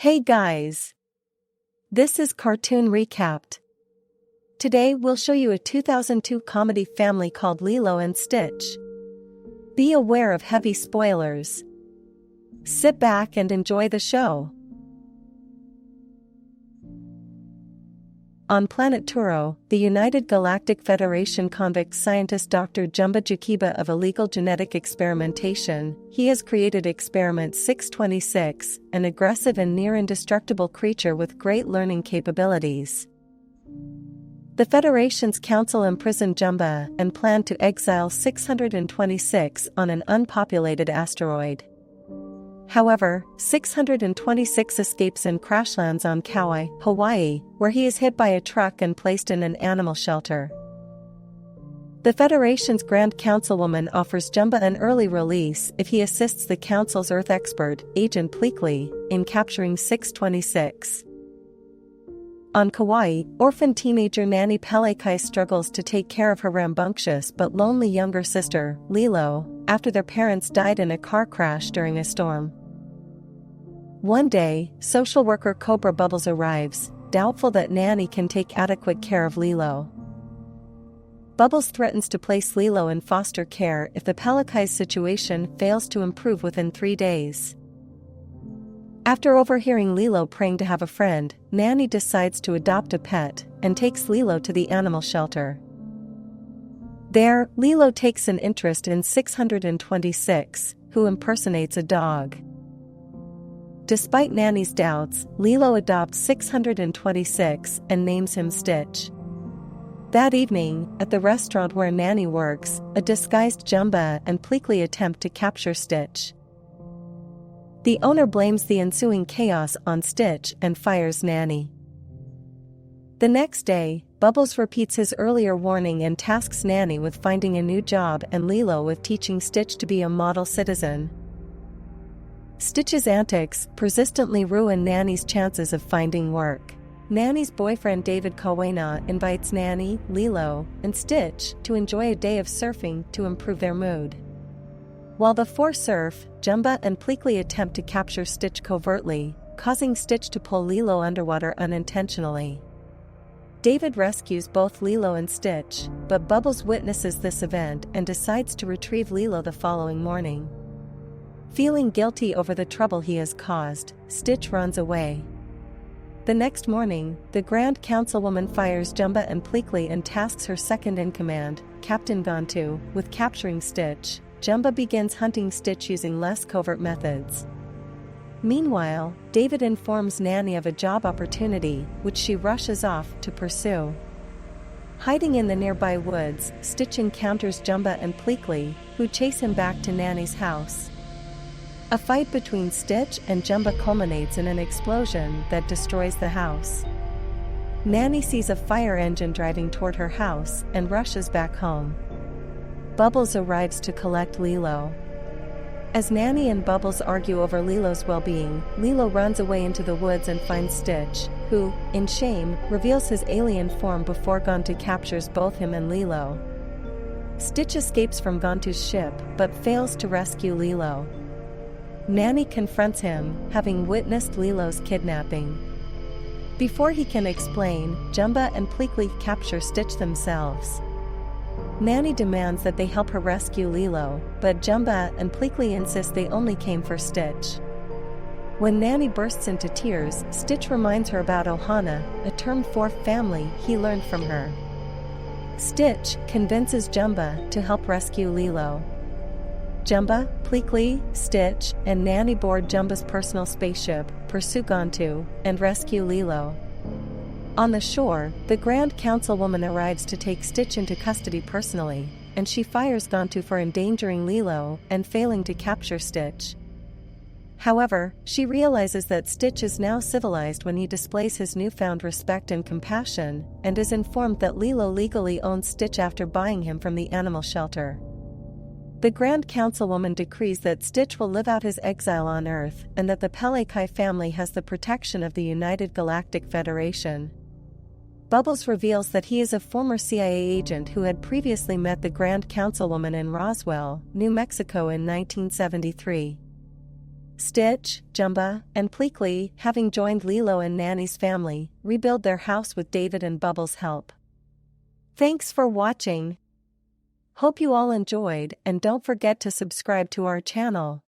Hey guys! This is Cartoon Recapped. Today we'll show you a 2002 comedy family called Lilo and Stitch. Be aware of heavy spoilers. Sit back and enjoy the show. On planet Turo, the United Galactic Federation convicts scientist Dr. Jumba Jakiba of illegal genetic experimentation. He has created Experiment 626, an aggressive and near-indestructible creature with great learning capabilities. The Federation's council imprisoned Jumba and planned to exile 626 on an unpopulated asteroid. However, 626 escapes and crash lands on Kauai, Hawaii, where he is hit by a truck and placed in an animal shelter. The Federation's Grand Councilwoman offers Jumba an early release if he assists the Council's Earth expert, Agent Pleakley, in capturing 626. On Kauai, orphan teenager Nanny Pelekai struggles to take care of her rambunctious but lonely younger sister, Lilo, after their parents died in a car crash during a storm. One day, social worker Cobra Bubbles arrives, doubtful that Nanny can take adequate care of Lilo. Bubbles threatens to place Lilo in foster care if the Pelekai's situation fails to improve within 3 days. After overhearing Lilo praying to have a friend, Nanny decides to adopt a pet and takes Lilo to the animal shelter. There, Lilo takes an interest in 626, who impersonates a dog. Despite Nanny's doubts, Lilo adopts 626 and names him Stitch. That evening, at the restaurant where Nanny works, a disguised Jumba and Pleakley attempt to capture Stitch. The owner blames the ensuing chaos on Stitch and fires Nanny. The next day, Bubbles repeats his earlier warning and tasks Nanny with finding a new job and Lilo with teaching Stitch to be a model citizen. Stitch's antics persistently ruin Nanny's chances of finding work. Nanny's boyfriend David Kawena invites Nanny, Lilo, and Stitch to enjoy a day of surfing to improve their mood. While the four surf, Jumba and Pleakley attempt to capture Stitch covertly, causing Stitch to pull Lilo underwater unintentionally. David rescues both Lilo and Stitch, but Bubbles witnesses this event and decides to retrieve Lilo the following morning. Feeling guilty over the trouble he has caused, Stitch runs away. The next morning, the Grand Councilwoman fires Jumba and Pleakley and tasks her second-in-command, Captain Gantu, with capturing Stitch. Jumba begins hunting Stitch using less covert methods. Meanwhile, David informs Nanny of a job opportunity, which she rushes off to pursue. Hiding in the nearby woods, Stitch encounters Jumba and Pleakley, who chase him back to Nanny's house. A fight between Stitch and Jumba culminates in an explosion that destroys the house. Nanny sees a fire engine driving toward her house and rushes back home. Bubbles arrives to collect Lilo. As Nanny and Bubbles argue over Lilo's well-being, Lilo runs away into the woods and finds Stitch, who, in shame, reveals his alien form before Gantu captures both him and Lilo. Stitch escapes from Gantu's ship but fails to rescue Lilo. Nanny confronts him, having witnessed Lilo's kidnapping. Before he can explain, Jumba and Pleakley capture Stitch themselves. Nanny demands that they help her rescue Lilo, but Jumba and Pleakley insist they only came for Stitch. When Nanny bursts into tears, Stitch reminds her about ohana, a term for family he learned from her. Stitch convinces Jumba to help rescue Lilo. Jumba, Pleakley, Stitch, and Nanny board Jumba's personal spaceship, pursue Gantu, and rescue Lilo. On the shore, the Grand Councilwoman arrives to take Stitch into custody personally, and she fires Gantu for endangering Lilo and failing to capture Stitch. However, she realizes that Stitch is now civilized when he displays his newfound respect and compassion, and is informed that Lilo legally owns Stitch after buying him from the animal shelter. The Grand Councilwoman decrees that Stitch will live out his exile on Earth and that the Pelekai family has the protection of the United Galactic Federation. Bubbles reveals that he is a former CIA agent who had previously met the Grand Councilwoman in Roswell, New Mexico in 1973. Stitch, Jumba, and Pleakley, having joined Lilo and Nanny's family, rebuild their house with David and Bubbles' help. Thanks for watching. Hope you all enjoyed, and don't forget to subscribe to our channel.